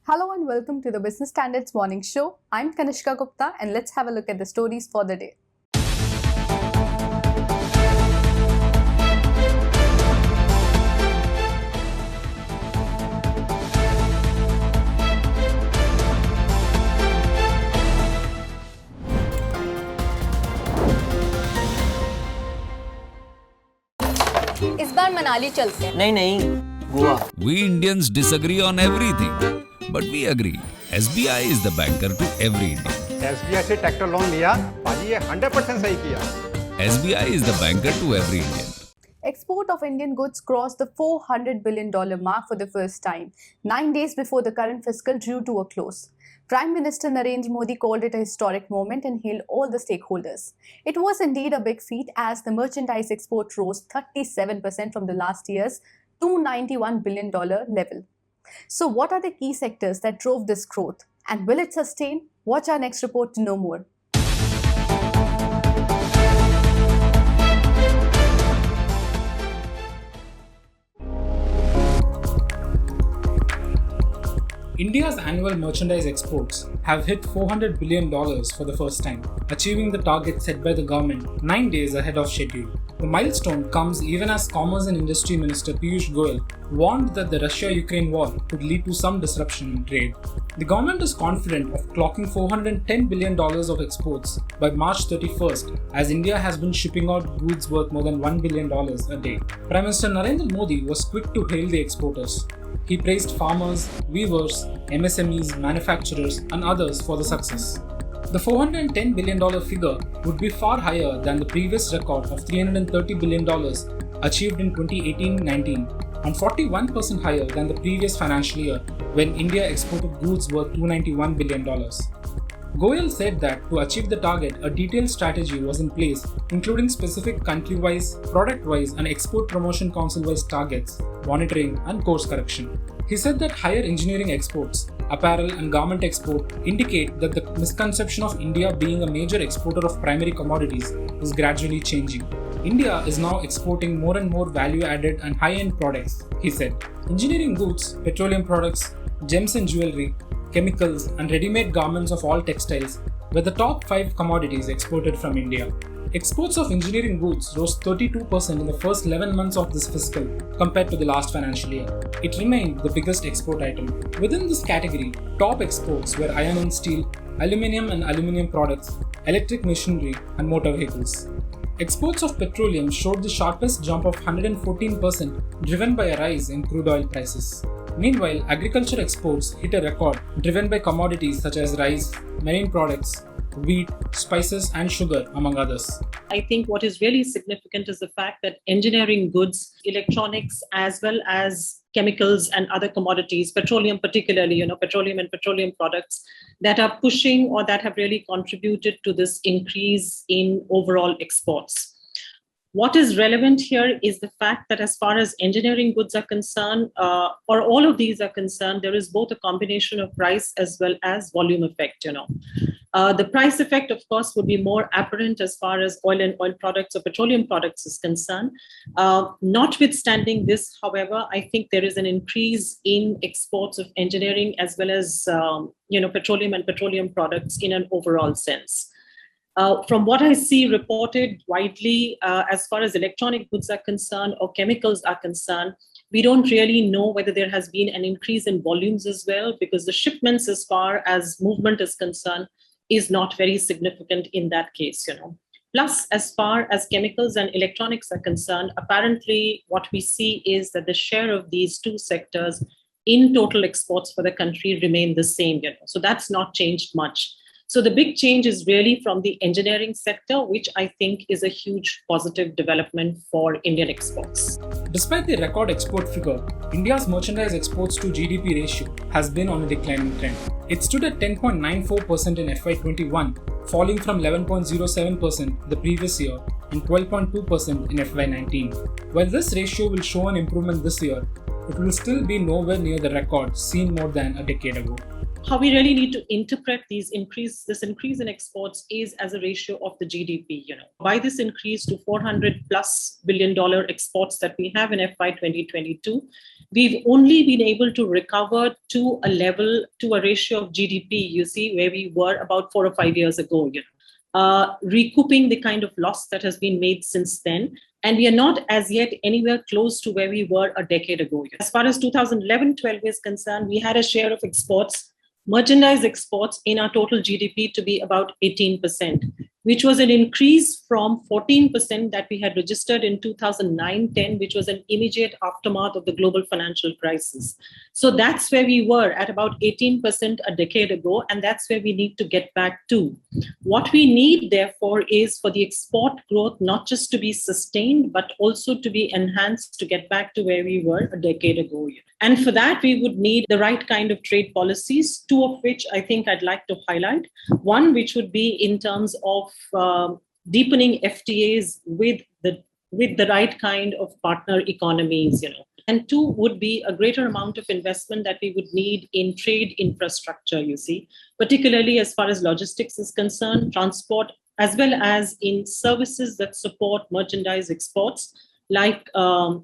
Hello and welcome to the Business Standards Morning Show. I'm Kanishka Gupta and let's have a look at the stories for the day. इस बार मनाली चलते हैं। नहीं Goa. We Indians disagree on everything, but we agree. SBI is the banker to every Indian. SBI से tractor loan लिया, पाजी ये 100% सही किया। SBI is the banker to every Indian. Export of Indian goods crossed the $400 billion mark for the first time, 9 days before the current fiscal drew to a close. Prime Minister Narendra Modi called it a historic moment and hailed all the stakeholders. It was indeed a big feat as the merchandise export rose 37% from the last year's $291 billion level. So what are the key sectors that drove this growth? And will it sustain? Watch our next report to know more. India's annual merchandise exports have hit $400 billion for the first time, achieving the target set by the government 9 days ahead of schedule. The milestone comes even as Commerce and Industry Minister Piyush Goyal warned that the Russia-Ukraine war could lead to some disruption in trade. The government is confident of clocking $410 billion of exports by March 31st, as India has been shipping out goods worth more than $1 billion a day. Prime Minister Narendra Modi was quick to hail the exporters. He praised farmers, weavers, MSMEs, manufacturers, and others for the success. The $410 billion figure would be far higher than the previous record of $330 billion achieved in 2018-19 and 41% higher than the previous financial year when India exported goods worth $291 billion. Goyal said that to achieve the target, a detailed strategy was in place, including specific country-wise, product-wise, and export promotion council-wise targets, monitoring, and course correction. He said that higher engineering exports, apparel, and garment export indicate that the misconception of India being a major exporter of primary commodities is gradually changing. India is now exporting more and more value-added and high-end products, he said. Engineering goods, petroleum products, gems and jewelry, chemicals, and ready-made garments of all textiles were the top 5 commodities exported from India. Exports of engineering goods rose 32% in the first 11 months of this fiscal compared to the last financial year. It remained the biggest export item. Within this category, top exports were iron and steel, aluminium and aluminium products, electric machinery, and motor vehicles. Exports of petroleum showed the sharpest jump of 114%, driven by a rise in crude oil prices. Meanwhile, agriculture exports hit a record driven by commodities such as rice, marine products, wheat, spices, and sugar, among others. I think what is really significant is the fact that engineering goods, electronics, as well as chemicals and other commodities, petroleum particularly, petroleum and petroleum products that are pushing or that have really contributed to this increase in overall exports. What is relevant here is the fact that as far as engineering goods are concerned, or all of these are concerned, there is both a combination of price as well as volume effect. The price effect, of course, would be more apparent as far as oil and oil products or petroleum products is concerned. Notwithstanding this, however, I think there is an increase in exports of engineering as well as petroleum and petroleum products in an overall sense. From what I see reported widely, as far as electronic goods are concerned or chemicals are concerned, we don't really know whether there has been an increase in volumes as well, because the shipments as far as movement is concerned is not very significant in that case. Plus, as far as chemicals and electronics are concerned, apparently what we see is that the share of these two sectors in total exports for the country remain the same. So that's not changed much. So the big change is really from the engineering sector, which I think is a huge positive development for Indian exports. Despite the record export figure, India's merchandise exports to GDP ratio has been on a declining trend. It stood at 10.94% in FY21, falling from 11.07% the previous year and 12.2% in FY19. While this ratio will show an improvement this year, it will still be nowhere near the record seen more than a decade ago. How we really need to interpret this increase in exports is as a ratio of the GDP. By this increase to $400+ billion exports that we have in FY 2022, we've only been able to recover to a ratio of GDP, where we were about 4 or 5 years ago, recouping the kind of loss that has been made since then. And we are not as yet anywhere close to where we were a decade ago. As far as 2011-12 is concerned, we had a share of merchandise exports in our total GDP to be about 18%, which was an increase from 14% that we had registered in 2009-10, which was an immediate aftermath of the global financial crisis. So that's where we were at about 18% a decade ago, and that's where we need to get back to. What we need, therefore, is for the export growth not just to be sustained, but also to be enhanced to get back to where we were a decade ago. And for that, we would need the right kind of trade policies, two of which I think I'd like to highlight. One, which would be in terms of deepening FTAs with the right kind of partner economies, And two would be a greater amount of investment that we would need in trade infrastructure, particularly as far as logistics is concerned, transport, as well as in services that support merchandise exports, like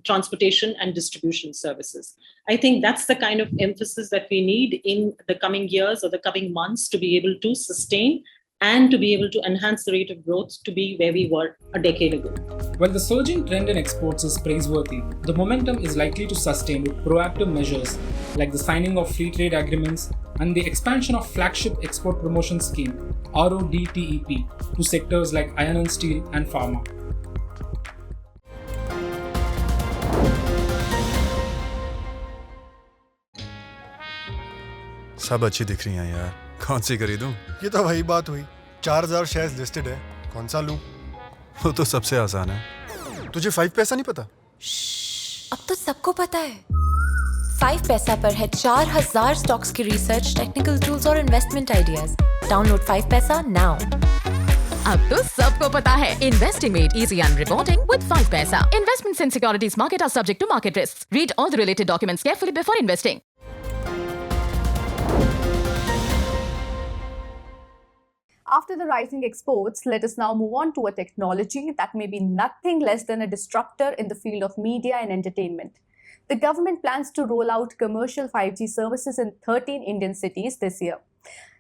transportation and distribution services. I think that's the kind of emphasis that we need in the coming years or the coming months to be able to sustain and to be able to enhance the rate of growth to be where we were a decade ago. While the surging trend in exports is praiseworthy, the momentum is likely to sustain with proactive measures like the signing of free trade agreements and the expansion of flagship export promotion scheme RODTEP to sectors like iron and steel and pharma. सब अच्छी दिख रही हैं यार, कौन सी खरीदूं? ये तो वही बात हुई, 4000 शेयर्स लिस्टेड है, कौन सा लूं? वो तो सबसे आसान है। तुझे 5 पैसा नहीं पता? अब तो सबको पता है। 5 पैसा पर है 4000 स्टॉक्स की रिसर्च, टेक्निकल टूल्स और इन्वेस्टमेंट आइडियाज। डाउनलोड 5 पैसा नाउ। अब तो सबको पता है, investing made easy and rewarding with 5 paisa. Investments in securities market are subject to market risks. Read all the related documents carefully before investing. After the rising exports, let us now move on to a technology that may be nothing less than a disruptor in the field of media and entertainment. The government plans to roll out commercial 5G services in 13 Indian cities this year,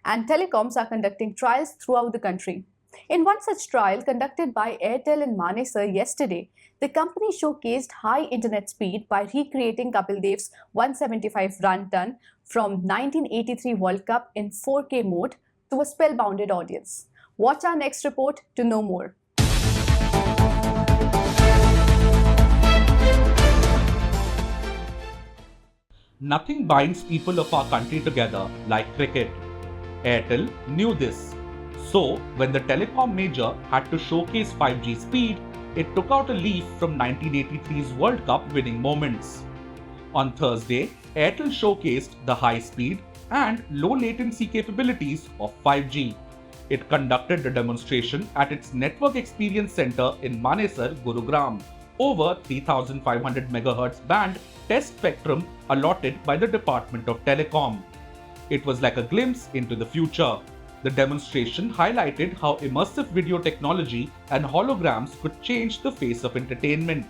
and telecoms are conducting trials throughout the country. In one such trial conducted by Airtel in Manesar yesterday, the company showcased high internet speed by recreating Kapil Dev's 175 run ton from 1983 World Cup in 4K mode to a spellbounded audience. Watch our next report to know more. Nothing binds people of our country together like cricket. Airtel knew this. So, when the telecom major had to showcase 5G speed, it took out a leaf from 1983's World Cup winning moments. On Thursday, Airtel showcased the high speed and low latency capabilities of 5G. It conducted the demonstration at its Network Experience Center in Manesar, Gurugram, over 3500 MHz band test spectrum allotted by the Department of Telecom. It was like a glimpse into the future. The demonstration highlighted how immersive video technology and holograms could change the face of entertainment.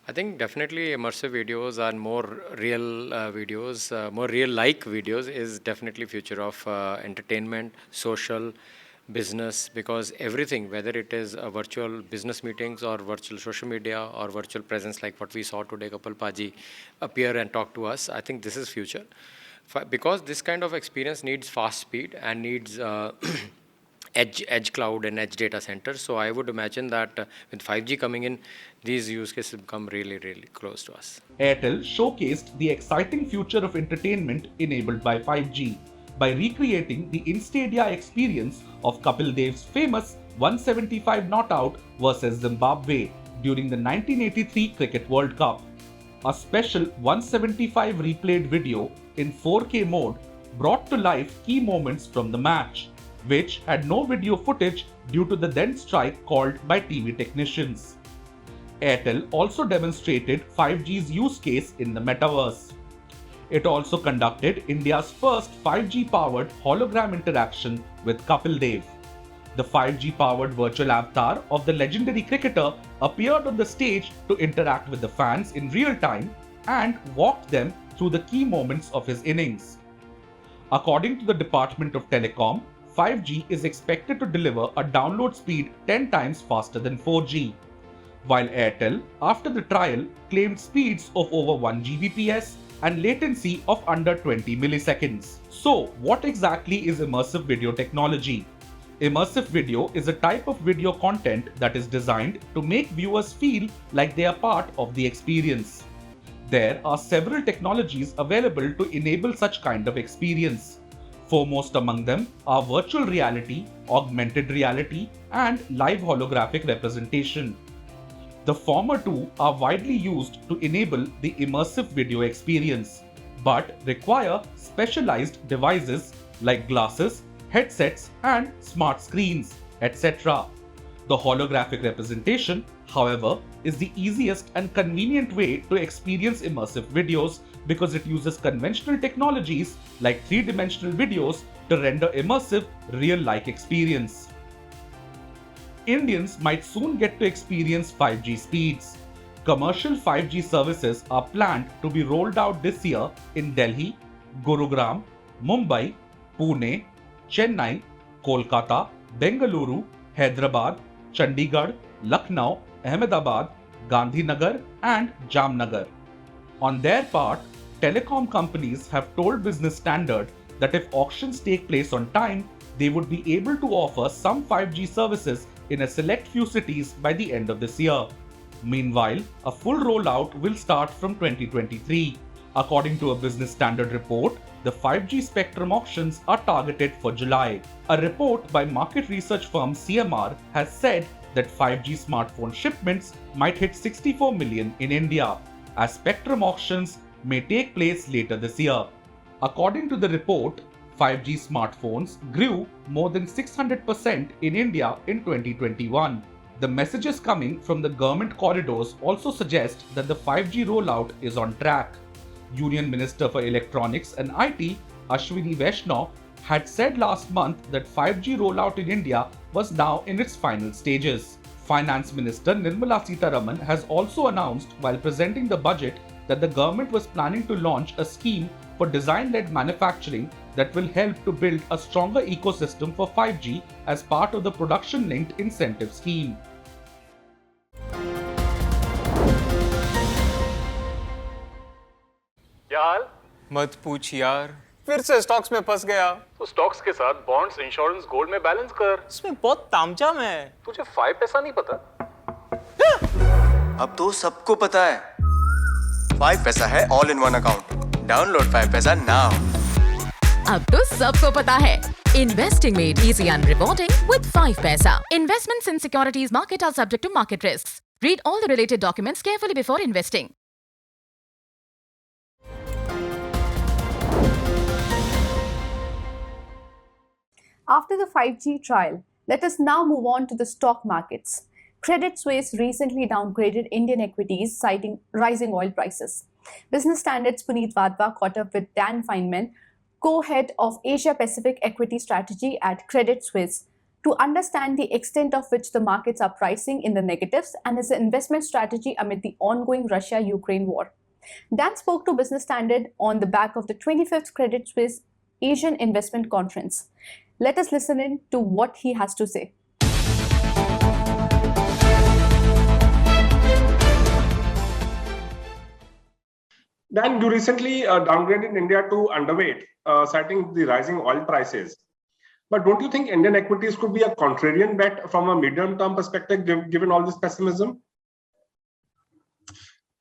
I think definitely immersive videos and more real videos, more real-like videos is definitely future of entertainment, social, business, because everything, whether it is virtual business meetings or virtual social media or virtual presence like what we saw today, Kapil Paji appear and talk to us, I think this is future. Because this kind of experience needs fast speed and needs edge cloud and edge data centers. So I would imagine that with 5G coming in, these use cases become really, really close to us. Airtel showcased the exciting future of entertainment enabled by 5G by recreating the Instadia experience of Kapil Dev's famous 175 not out versus Zimbabwe during the 1983 Cricket World Cup. A special 175 replayed video in 4K mode brought to life key moments from the match, which had no video footage due to the then strike called by TV technicians. Airtel also demonstrated 5G's use case in the metaverse. It also conducted India's first 5G-powered hologram interaction with Kapil Dev. The 5G-powered virtual avatar of the legendary cricketer appeared on the stage to interact with the fans in real time and walked them through the key moments of his innings. According to the Department of Telecom, 5G is expected to deliver a download speed 10 times faster than 4G, while Airtel, after the trial, claimed speeds of over 1 Gbps and latency of under 20 milliseconds. So, what exactly is immersive video technology? Immersive video is a type of video content that is designed to make viewers feel like they are part of the experience. There are several technologies available to enable such kind of experience. Foremost among them are virtual reality, augmented reality, and live holographic representation. The former two are widely used to enable the immersive video experience, but require specialized devices like glasses, headsets, and smart screens, etc. The holographic representation, however, is the easiest and convenient way to experience immersive videos because it uses conventional technologies like three-dimensional videos to render immersive, real-like experience. Indians might soon get to experience 5G speeds. Commercial 5G services are planned to be rolled out this year in Delhi, Gurugram, Mumbai, Pune, Chennai, Kolkata, Bengaluru, Hyderabad, Chandigarh, Lucknow, Ahmedabad, Gandhinagar, and Jamnagar. On their part, telecom companies have told Business Standard that if auctions take place on time, they would be able to offer some 5G services in a select few cities by the end of this year. Meanwhile, a full rollout will start from 2023. According to a Business Standard report, the 5G spectrum auctions are targeted for July. A report by market research firm CMR has said that 5G smartphone shipments might hit 64 million in India, as spectrum auctions may take place later this year. According to the report, 5G smartphones grew more than 600% in India in 2021. The messages coming from the government corridors also suggest that the 5G rollout is on track. Union Minister for Electronics and IT, Ashwini Vaishnaw, had said last month that 5G rollout in India was now in its final stages. Finance Minister Nirmala Sitharaman has also announced while presenting the budget that the government was planning to launch a scheme for design-led manufacturing that will help to build a stronger ecosystem for 5G as part of the production-linked incentive scheme. यार मत पूछ यार, फिर से stocks में फंस गया। तो स्टॉक्स के साथ बॉन्ड्स, इंश्योरेंस, गोल्ड में बैलेंस कर। इसमें बहुत तामझाम है। तुझे 5 पैसा नहीं पता? अब तो सबको पता है। 5 पैसा है all in one account. Download 5 पैसा नाउ। अब तो सबको पता है। Investing made easy and rewarding with 5 paisa. Investments in securities market are subject to market risks. Read all the related documents carefully before investing. After the 5G trial, let us now move on to the stock markets. Credit Suisse recently downgraded Indian equities, citing rising oil prices. Business Standard's Puneet Vadva caught up with Dan Fineman, co-head of Asia Pacific Equity Strategy at Credit Suisse, to understand the extent of which the markets are pricing in the negatives and his investment strategy amid the ongoing Russia-Ukraine war. Dan spoke to Business Standard on the back of the 25th Credit Suisse Asian Investment Conference. Let us listen in to what he has to say. Dan, you recently downgraded India to underweight, citing the rising oil prices. But don't you think Indian equities could be a contrarian bet from a medium-term perspective, given all this pessimism?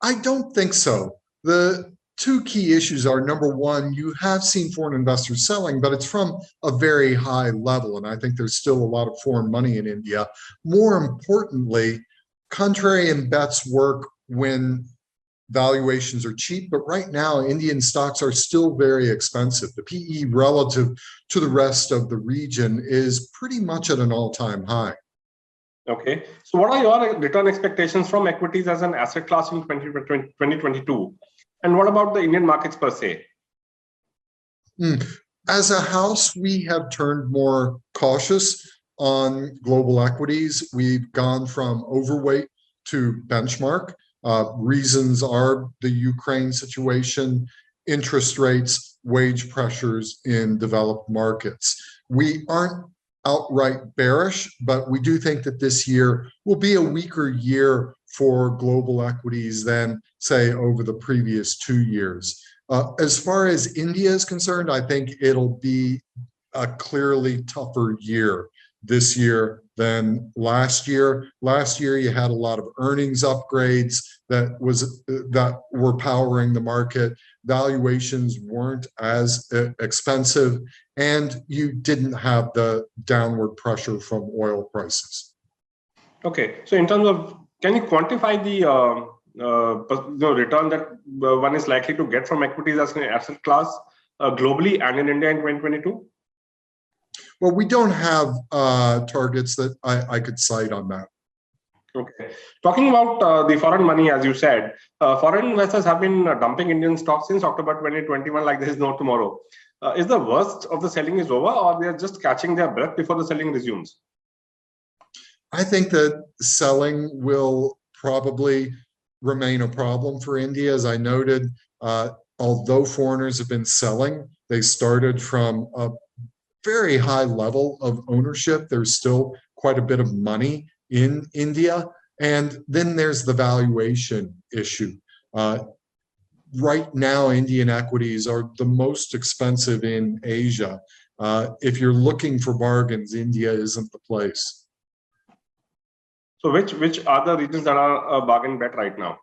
I don't think so. The two key issues are, number one, you have seen foreign investors selling, but it's from a very high level. And I think there's still a lot of foreign money in India. More importantly, contrarian bets work when valuations are cheap, but right now Indian stocks are still very expensive. The PE relative to the rest of the region is pretty much at an all-time high. Okay. So what are your return expectations from equities as an asset class in 2022? And what about the Indian markets per se? As a house, we have turned more cautious on global equities. We've gone from overweight to benchmark. Reasons are the Ukraine situation, interest rates, wage pressures in developed markets. We aren't outright bearish, but we do think that this year will be a weaker year for global equities than, say, over the previous 2 years. As far as India is concerned, I think it'll be a clearly tougher year this year than last year. Last year, you had a lot of earnings upgrades that were powering the market. Valuations weren't as expensive, and you didn't have the downward pressure from oil prices. Okay, so in terms of, can you quantify the return that one is likely to get from equities as an asset class globally and in India in 2022? Well, we don't have targets that I could cite on that. Okay. Talking about the foreign money, as you said, foreign investors have been dumping Indian stocks since October 2021 like there is no tomorrow. Is the worst of the selling is over, or they are just catching their breath before the selling resumes? I think that selling will probably remain a problem for India. As I noted, although foreigners have been selling, they started from a very high level of ownership. There's still quite a bit of money in India. And then there's the valuation issue. Right now, Indian equities are the most expensive in Asia. If you're looking for bargains, India isn't the place. So which are the regions that are a bargain bet right now?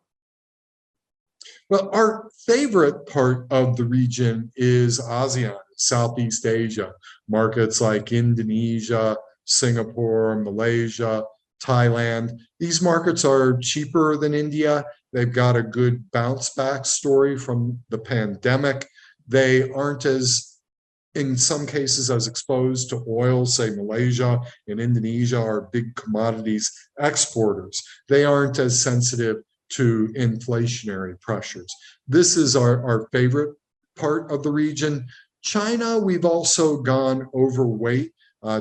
Well, our favorite part of the region is ASEAN, Southeast Asia, markets like Indonesia, Singapore, Malaysia, Thailand. These markets are cheaper than India. They've got a good bounce back story from the pandemic. They aren't in some cases, as exposed to oil. Say Malaysia and Indonesia are big commodities exporters. They aren't as sensitive to inflationary pressures. This is our favorite part of the region. China, we've also gone overweight.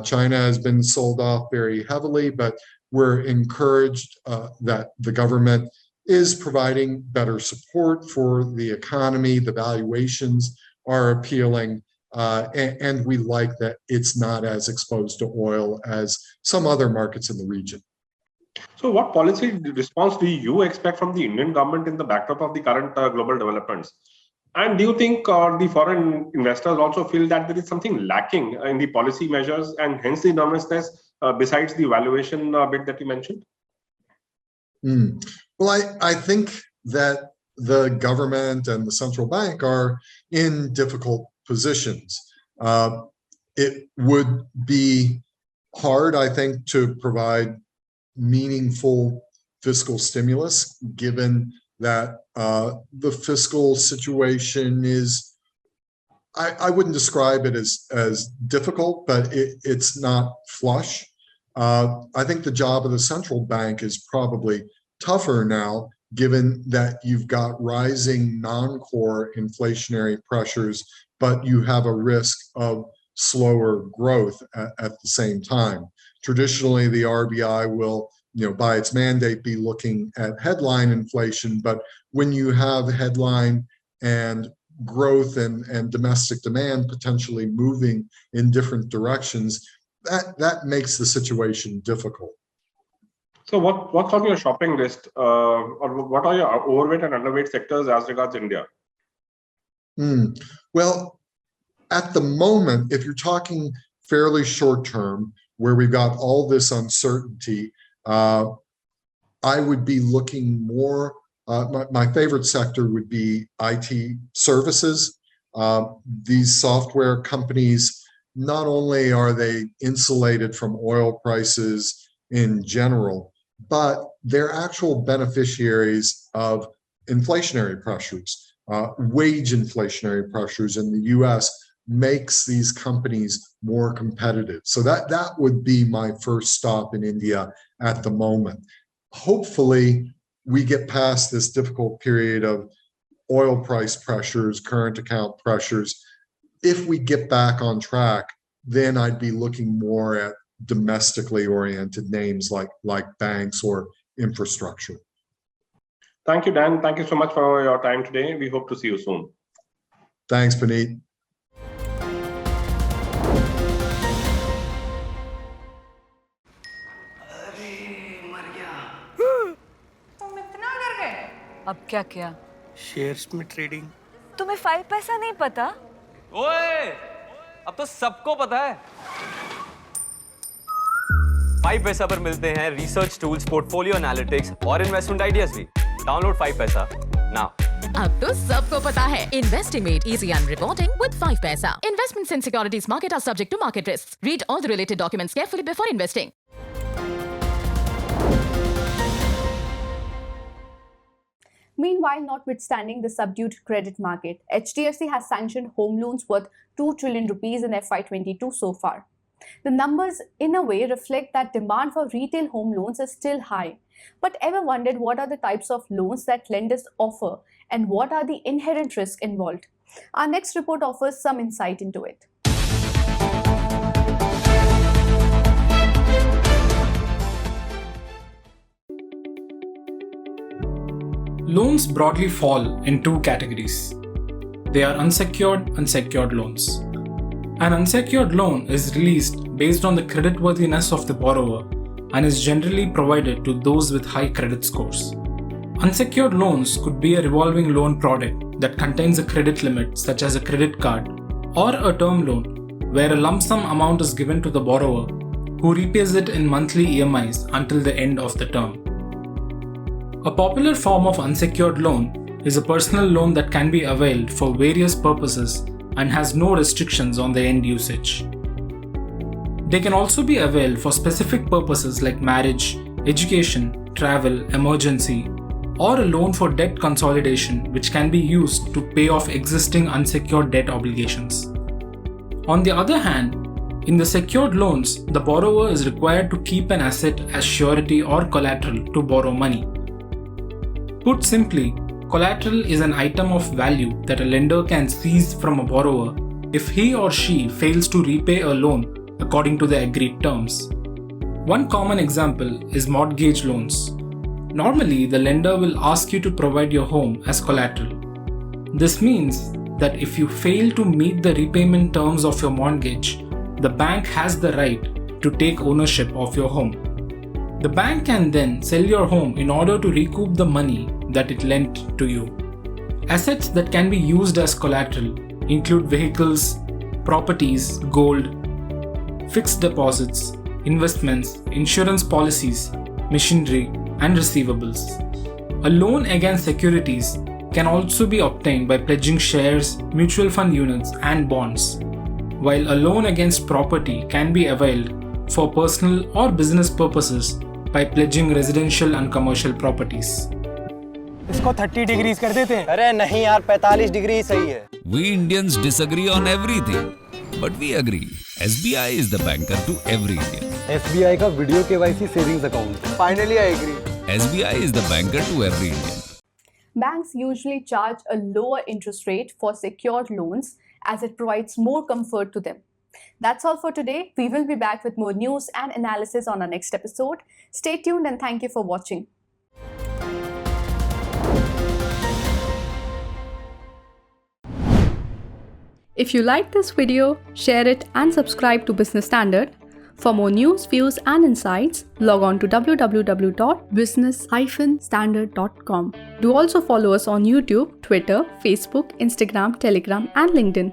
China has been sold off very heavily, but we're encouraged that the government is providing better support for the economy. The valuations are appealing, and we like that it's not as exposed to oil as some other markets in the region. So what policy response do you expect from the Indian government in the backdrop of the current global developments? And do you think the foreign investors also feel that there is something lacking in the policy measures and hence the nervousness besides the valuation bit that you mentioned? Well, I think that the government and the central bank are in difficult positions. It would be hard, I think, to provide meaningful fiscal stimulus, given that the fiscal situation is, I wouldn't describe it as difficult, but it's not flush. I think the job of the central bank is probably tougher now, given that you've got rising non-core inflationary pressures, but you have a risk of slower growth at the same time. Traditionally, the RBI will, by its mandate, be looking at headline inflation, but when you have headline and growth and domestic demand potentially moving in different directions, that makes the situation difficult. So what's on your shopping list, or what are your overweight and underweight sectors as regards India? Well, at the moment, if you're talking fairly short term, where we've got all this uncertainty, I would be looking more, my favorite sector would be IT services. These software companies, not only are they insulated from oil prices in general, but they're actual beneficiaries of inflationary pressures, wage inflationary pressures in the US. makes these companies more competitive. So that would be my first stop in India at the moment. Hopefully, we get past this difficult period of oil price pressures, current account pressures. If we get back on track, then I'd be looking more at domestically oriented names like banks or infrastructure. Thank you, Dan. Thank you so much for your time today. We hope to see you soon. Thanks, Puneet. तुम इतना डर गए? अब क्या किया? Shares में trading. तुम्हें 5 पैसा नहीं पता? ओए, अब तो सबको पता है। 5 पैसा पर मिलते हैं रिसर्च टूल्स, पोर्टफोलियो एनालिटिक्स और इन्वेस्टमेंट आइडियाज भी। डाउनलोड 5 पैसा नाउ। अब तो सबको पता है Investing made easy and reporting with 5 paisa. Investments in securities market are subject to market risks. Read all the related documents carefully before investing. Meanwhile, notwithstanding the subdued credit market, HDFC has sanctioned home loans worth 2 trillion rupees in FY22 so far. The numbers, in a way, reflect that demand for retail home loans is still high. But ever wondered what are the types of loans that lenders offer and what are the inherent risks involved? Our next report offers some insight into it. Loans broadly fall in two categories. They are unsecured and secured loans. An unsecured loan is released based on the creditworthiness of the borrower and is generally provided to those with high credit scores. Unsecured loans could be a revolving loan product that contains a credit limit such as a credit card, or a term loan where a lump sum amount is given to the borrower who repays it in monthly EMIs until the end of the term. A popular form of unsecured loan is a personal loan that can be availed for various purposes and has no restrictions on the end usage. They can also be availed for specific purposes like marriage, education, travel, emergency, or a loan for debt consolidation which can be used to pay off existing unsecured debt obligations. On the other hand, in the secured loans, the borrower is required to keep an asset as surety or collateral to borrow money. Put simply, collateral is an item of value that a lender can seize from a borrower if he or she fails to repay a loan according to the agreed terms. One common example is mortgage loans. Normally, the lender will ask you to provide your home as collateral. This means that if you fail to meet the repayment terms of your mortgage, the bank has the right to take ownership of your home. The bank can then sell your home in order to recoup the money that it lent to you. Assets that can be used as collateral include vehicles, properties, gold, fixed deposits, investments, insurance policies, machinery, and receivables. A loan against securities can also be obtained by pledging shares, mutual fund units, and bonds, while a loan against property can be availed for personal or business purposes by pledging residential and commercial properties. इसको 30 degrees कर देते हैं। अरे नहीं यार, 45 degree सही है। We Indians disagree on everything, but we agree. SBI is the banker to every Indian. SBI का video KYC savings account. Finally I agree. SBI is the banker to every Indian. Banks usually charge a lower interest rate for secured loans as it provides more comfort to them. That's all for today. We will be back with more news and analysis on our next episode. Stay tuned and thank you for watching. If you like this video, share it and subscribe to Business Standard. For more news, views and insights, log on to www.business-standard.com. Do also follow us on YouTube, Twitter, Facebook, Instagram, Telegram and LinkedIn.